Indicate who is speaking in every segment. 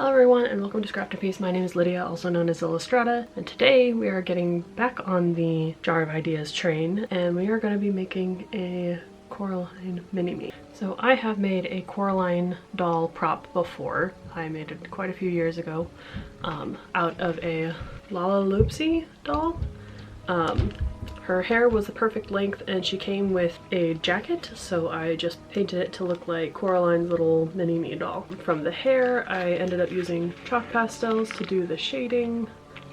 Speaker 1: Hello everyone and welcome to Scrapped in Peace. My name is Lydia, also known as Illustrata, and today we are getting back on the Jar of Ideas train and we are going to be making a Coraline mini-me. So I have made a Coraline doll prop before. I made it quite a few years ago out of a Lalaloopsy doll. Her hair was the perfect length and she came with a jacket, so I just painted it to look like Coraline's little mini-me doll. From the hair, I ended up using chalk pastels to do the shading,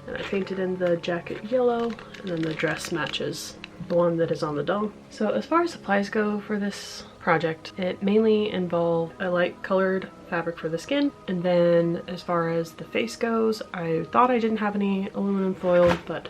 Speaker 1: and I painted in the jacket yellow, and then the dress matches the one that is on the doll. So as far as supplies go for this project, it mainly involved a light colored fabric for the skin, and then as far as the face goes, I thought I didn't have any aluminum foil, but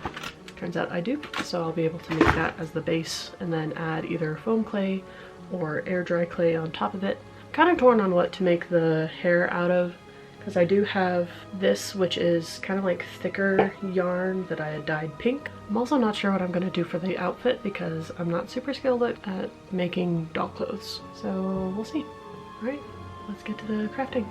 Speaker 1: turns out I do, so I'll be able to make that as the base and then add either foam clay or air dry clay on top of it. Kind of torn on what to make the hair out of, because I do have this, which is kind of like thicker yarn that I had dyed pink. I'm also not sure what I'm going to do for the outfit because I'm not super skilled at making doll clothes, so we'll see. Alright, let's get to the crafting.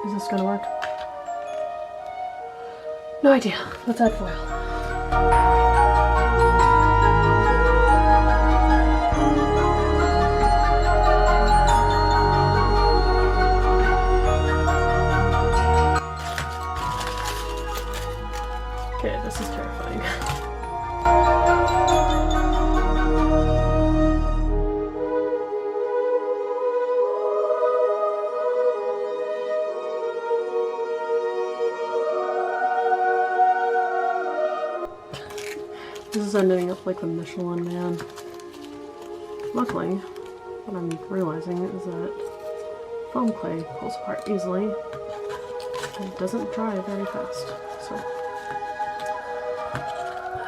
Speaker 1: Is this gonna work? No idea. Let's add foil. Okay, this is terrifying. This is ending up like the Michelin Man. Luckily, what I'm realizing is that foam clay pulls apart easily and it doesn't dry very fast. So,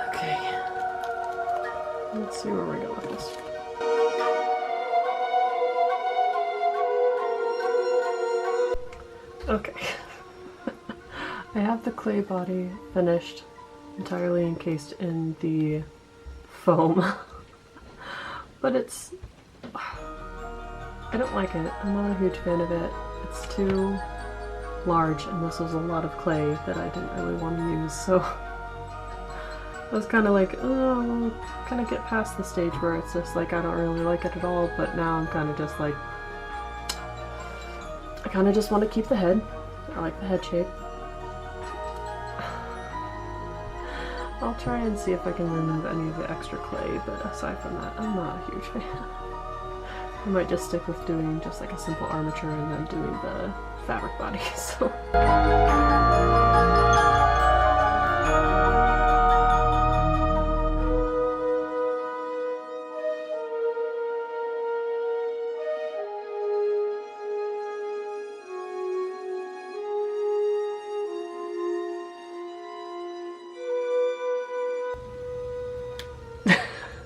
Speaker 1: okay, let's see where we go with this. Okay, I have the clay body finished, entirely encased in the foam, but it's, I don't like it. I'm not a huge fan of it. It's too large and this was a lot of clay that I didn't really want to use, so I was kind of like, oh, kind of get past the stage where it's just like I don't really like it at all, but now I'm kind of just like, I kind of just want to keep the head. I like the head shape. I'll try and see if I can remove any of the extra clay, but aside from that, I'm not a huge fan. I might just stick with doing just like a simple armature and then doing the fabric body, so.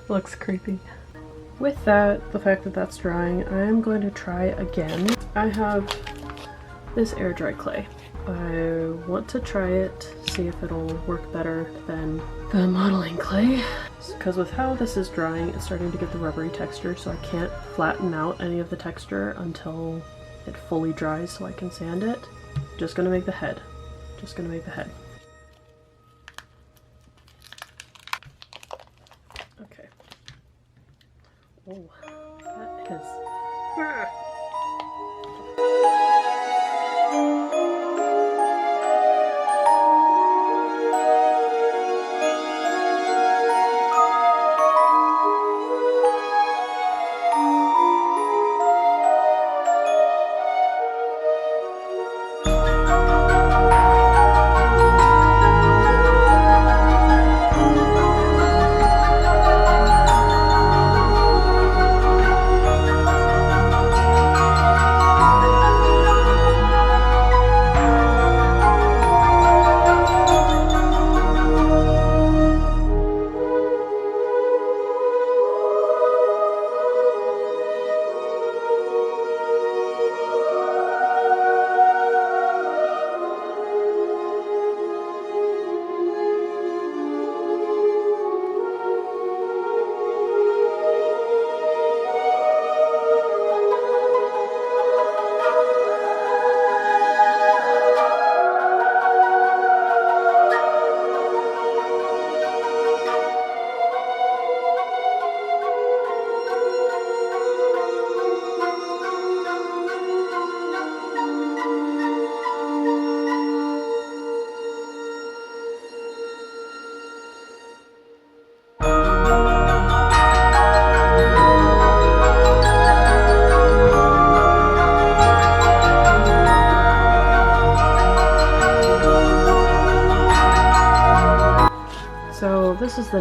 Speaker 1: Looks creepy. With that, the fact that that's drying, I'm going to try again. I have this air dry clay. I want to try it, see if it'll work better than the modeling clay. Because with how this is drying, it's starting to get the rubbery texture, so I can't flatten out any of the texture until it fully dries so I can sand it. Just gonna make the head. Just gonna make the head. Oh, that is...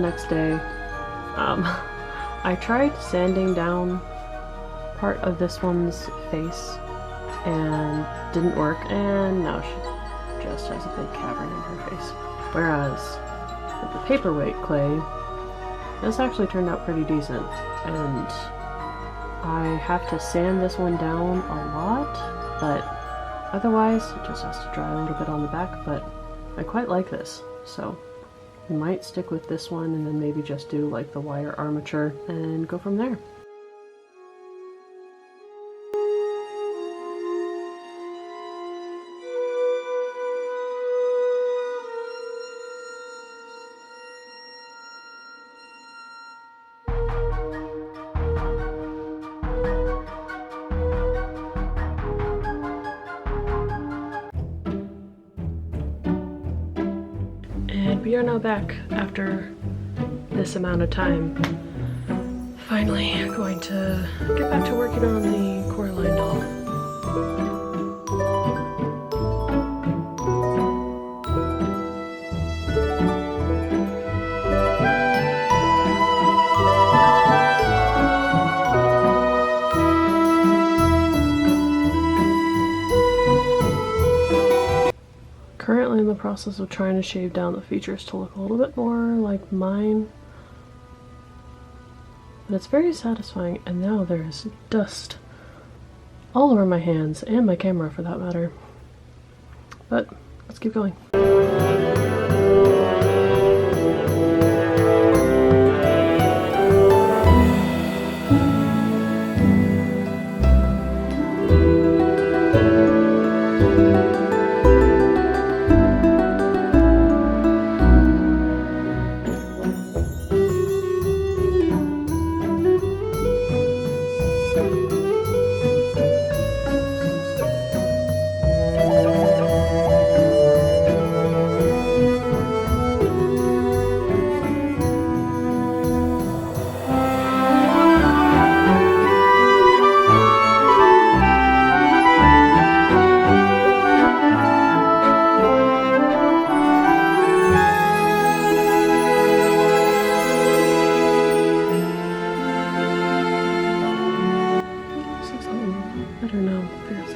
Speaker 1: the next day. I tried sanding down part of this one's face and didn't work, and now she just has a big cavern in her face. Whereas with the paperweight clay, this actually turned out pretty decent, and I have to sand this one down a lot, but otherwise it just has to dry a little bit on the back. But I quite like this, so I might stick with this one and then maybe just do like the wire armature and go from there. And we are now back after this amount of time. Finally going to get back to working on the Coraline doll. Currently in the process of trying to shave down the features to look a little bit more like mine. And it's very satisfying, and now there's dust all over my hands, and my camera for that matter. But let's keep going.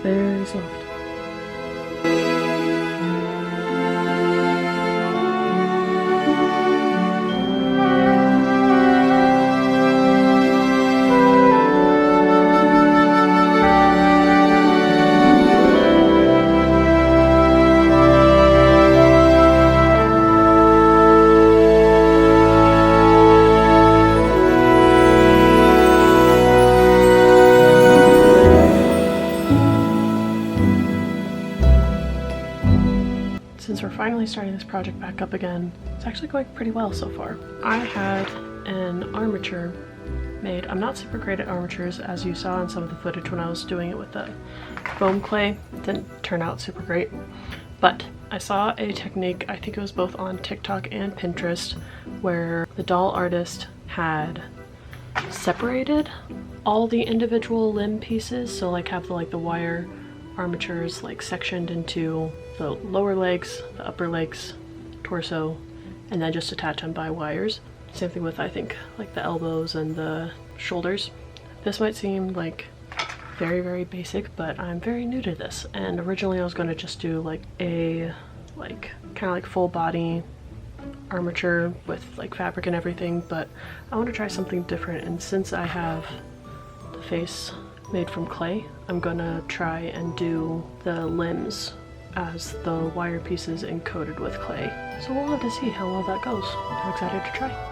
Speaker 1: Very soft. Since we're finally starting this project back up again, it's actually going pretty well so far. I had an armature made. I'm not super great at armatures, as you saw in some of the footage when I was doing it with the foam clay. It didn't turn out super great, but I saw a technique, I think it was both on TikTok and Pinterest, where the doll artist had separated all the individual limb pieces, so like have the wire armatures like sectioned into the lower legs, the upper legs, torso, and then just attach them by wires. Same thing with, I think, like the elbows and the shoulders. This might seem like very, very basic, but I'm very new to this, and originally I was going to just do like a kind of like full body armature with like fabric and everything, but I want to try something different, and since I have the face made from clay, I'm gonna try and do the limbs as the wire pieces encoded with clay. So we'll have to see how well that goes. I'm excited to try.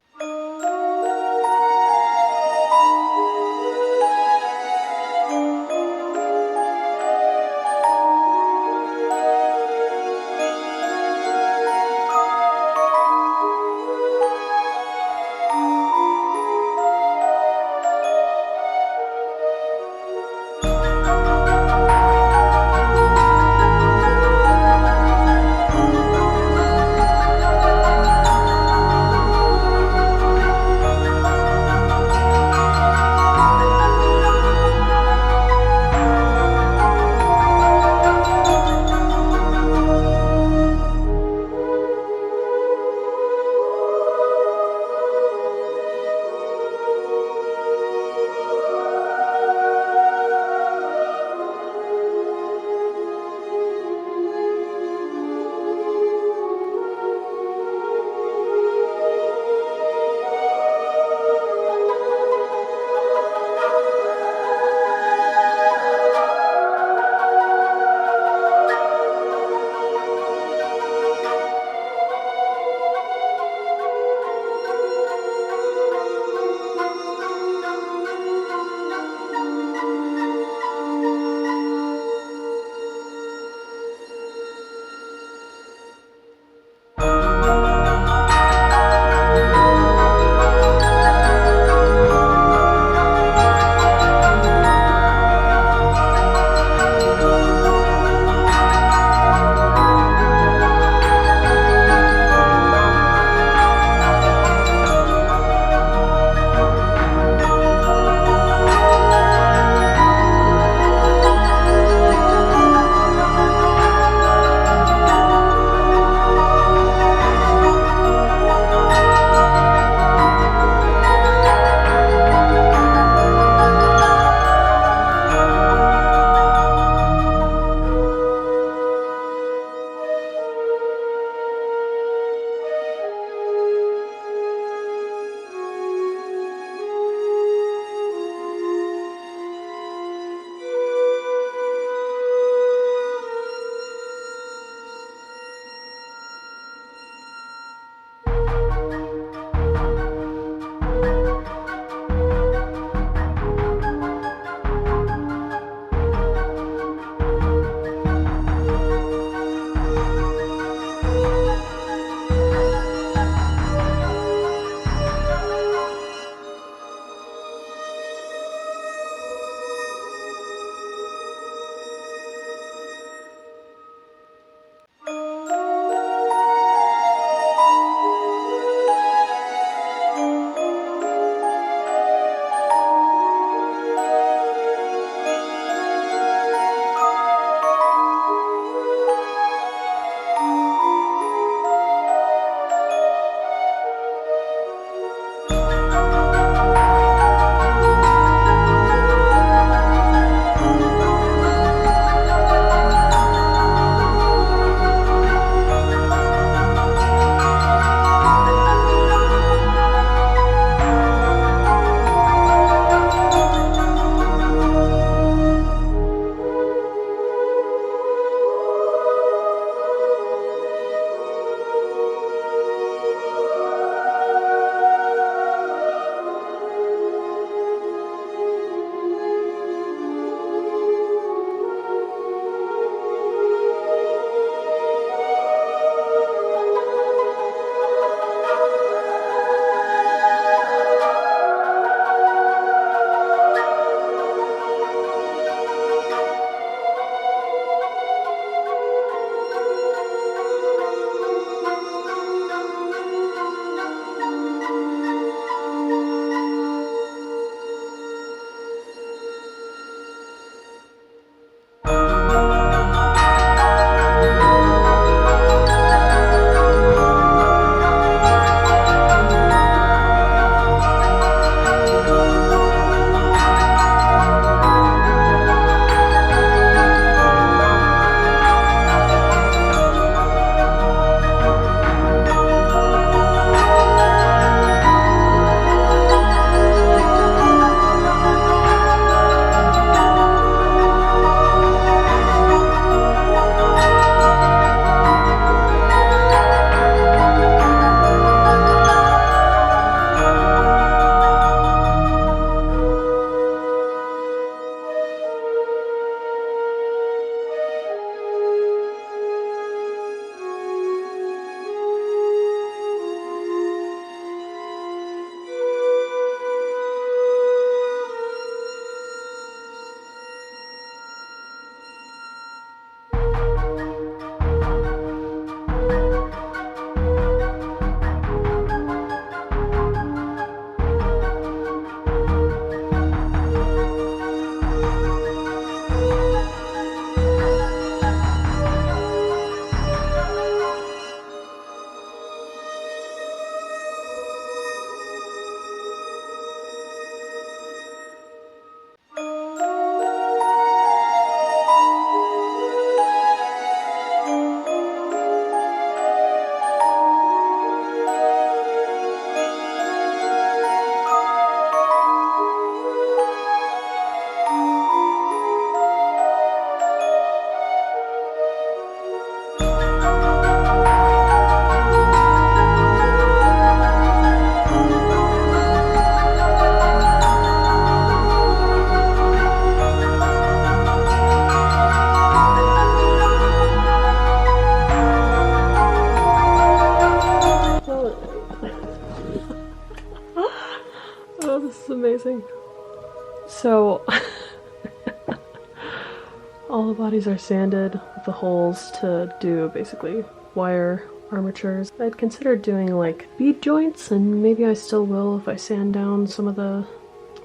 Speaker 1: All the bodies are sanded with the holes to do basically wire armatures. I'd considered doing like bead joints, and maybe I still will if I sand down some of the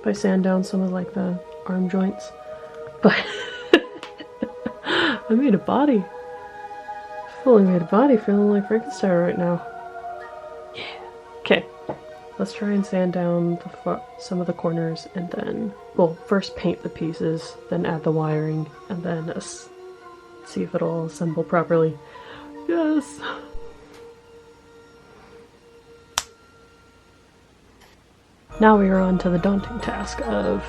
Speaker 1: like the arm joints. But I made a body. Fully made a body, feeling like Frankenstein right now. Yeah. Okay. Let's try and sand down some of the corners, and then, well, first paint the pieces, then add the wiring, and then see if it'll assemble properly. Yes! Now we are on to the daunting task of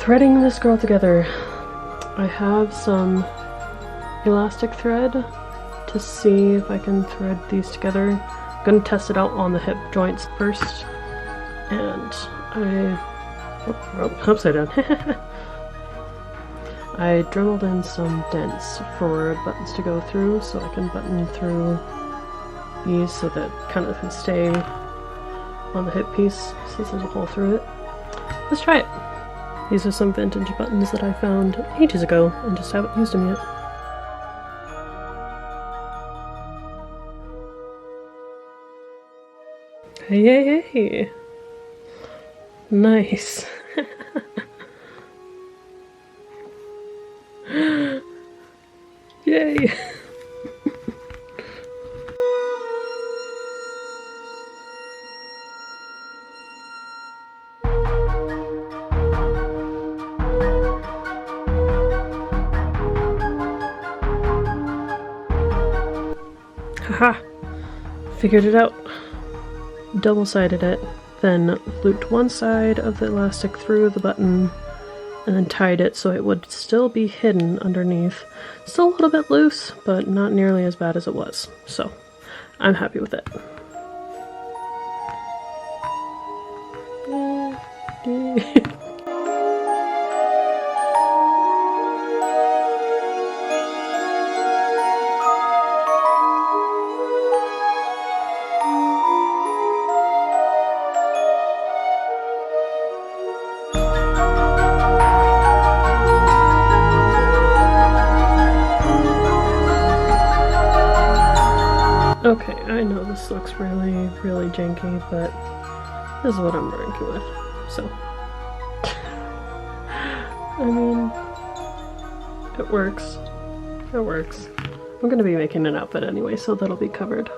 Speaker 1: threading this girl together. I have some elastic thread to see if I can thread these together. I'm gonna test it out on the hip joints first, and upside down. I drilled in some dents for buttons to go through, so I can button through these so that kind of can stay on the hip piece since there's a hole through it. Let's try it. These are some vintage buttons that I found ages ago and just haven't used them yet. Hey, hey, hey! Nice! Yay! Haha! Figured it out. Double-sided it, then looped one side of the elastic through the button, and then tied it so it would still be hidden underneath. Still a little bit loose, but not nearly as bad as it was, so I'm happy with it. Okay, I know this looks really, really janky, but this is what I'm working with, so. I mean, it works. It works. I'm gonna be making an outfit anyway, so that'll be covered.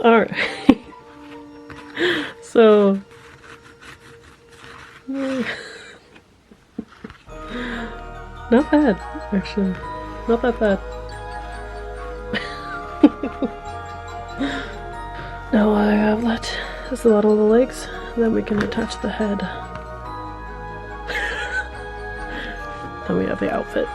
Speaker 1: Alright, so, not bad, actually, not that bad. Now all I have left is the bottom of the legs, then we can attach the head. Then we have the outfit.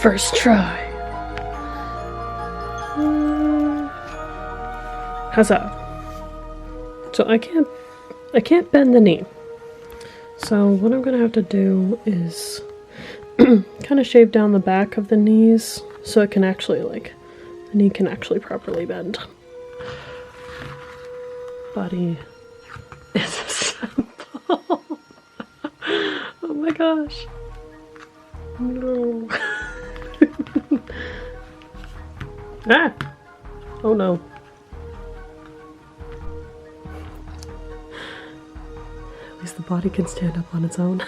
Speaker 1: First try. Huzzah. So I can't bend the knee. So what I'm gonna have to do is kind of shave down the back of the knees so it can actually, like, the knee can actually properly bend. Body is assembled. Oh my gosh. No. Ah! Oh no. At least the body can stand up on its own.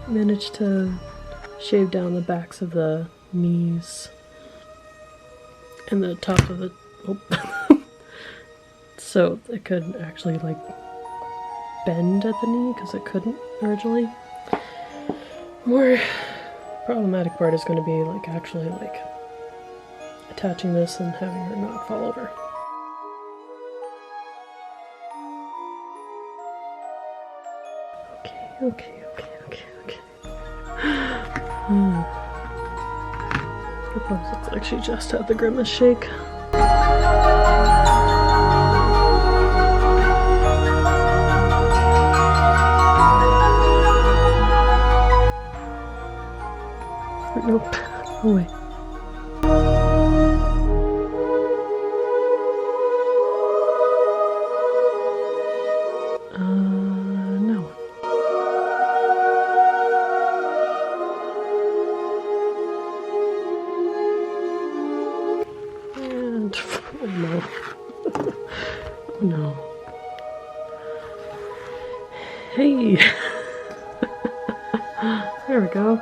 Speaker 1: Managed to shave down the backs of the knees and the top of the so it could actually like bend at the knee because it couldn't originally. More problematic part is going to be like actually like attaching this and having her not fall over. Okay. It looks like she just had the grimace shake. Nope. Oh wait. No. And oh no. Oh no. Hey. There we go.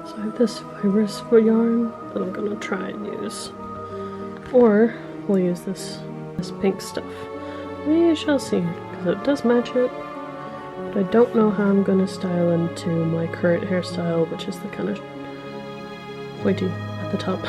Speaker 1: So I have this fibrous yarn that I'm gonna try and use. Or we'll use this pink stuff. We shall see, because it does match it. But I don't know how I'm gonna style into my current hairstyle, which is the kind of pointy at the top.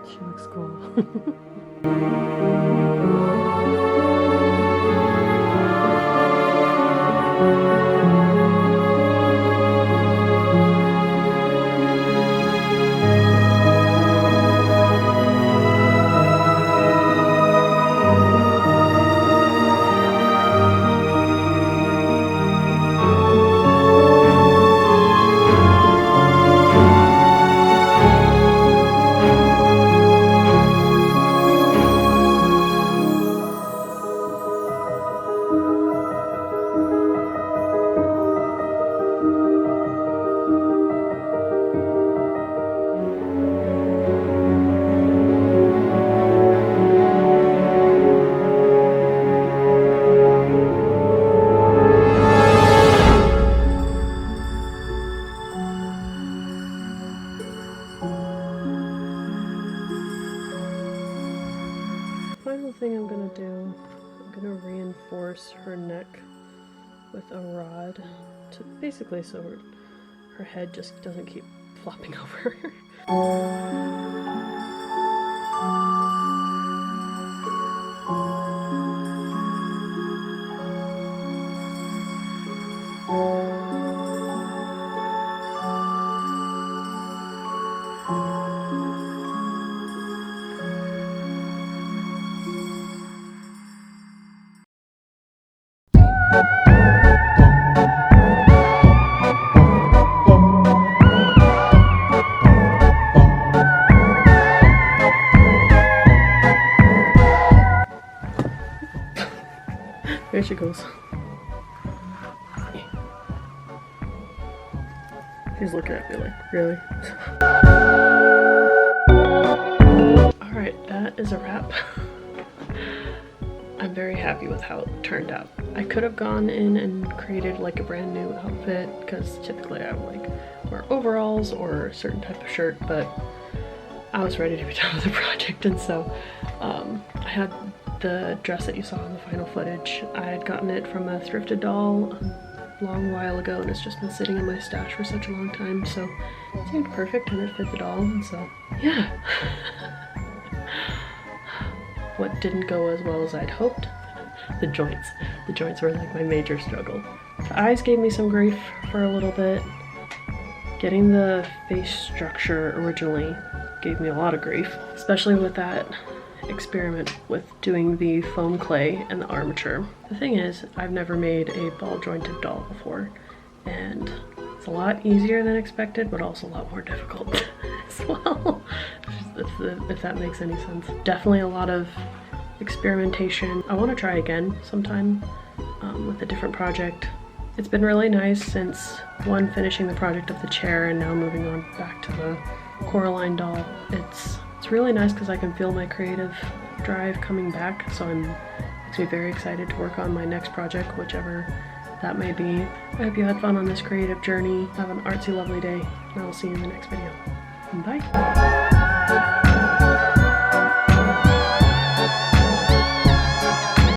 Speaker 1: She looks cool. thing I'm gonna do, I'm gonna reinforce her neck with a rod to basically so her head just doesn't keep flopping over. There she goes. She's looking at me like, really? Alright, that is a wrap. I'm very happy with how it turned out. I could have gone in and created like a brand new outfit, because typically I would like wear overalls or a certain type of shirt, but I was ready to be done with the project, and so I had the dress that you saw in the final footage. I had gotten it from a thrifted doll a long while ago, and it's just been sitting in my stash for such a long time, so it seemed perfect and it fit the doll, and so yeah. What didn't go as well as I'd hoped? The joints. The joints were like my major struggle. The eyes gave me some grief for a little bit. Getting the face structure originally gave me a lot of grief, especially with that experiment with doing the foam clay and the armature. The thing is, I've never made a ball jointed doll before, and it's a lot easier than expected, but also a lot more difficult as well, if that makes any sense. Definitely a lot of experimentation. I want to try again sometime with a different project. It's been really nice since, one, finishing the project of the chair and now moving on back to the Coraline doll. It's really nice because I can feel my creative drive coming back, so makes me very excited to work on my next project, whichever that may be. I hope you had fun on this creative journey. Have an artsy, lovely day, and I will see you in the next video. Bye!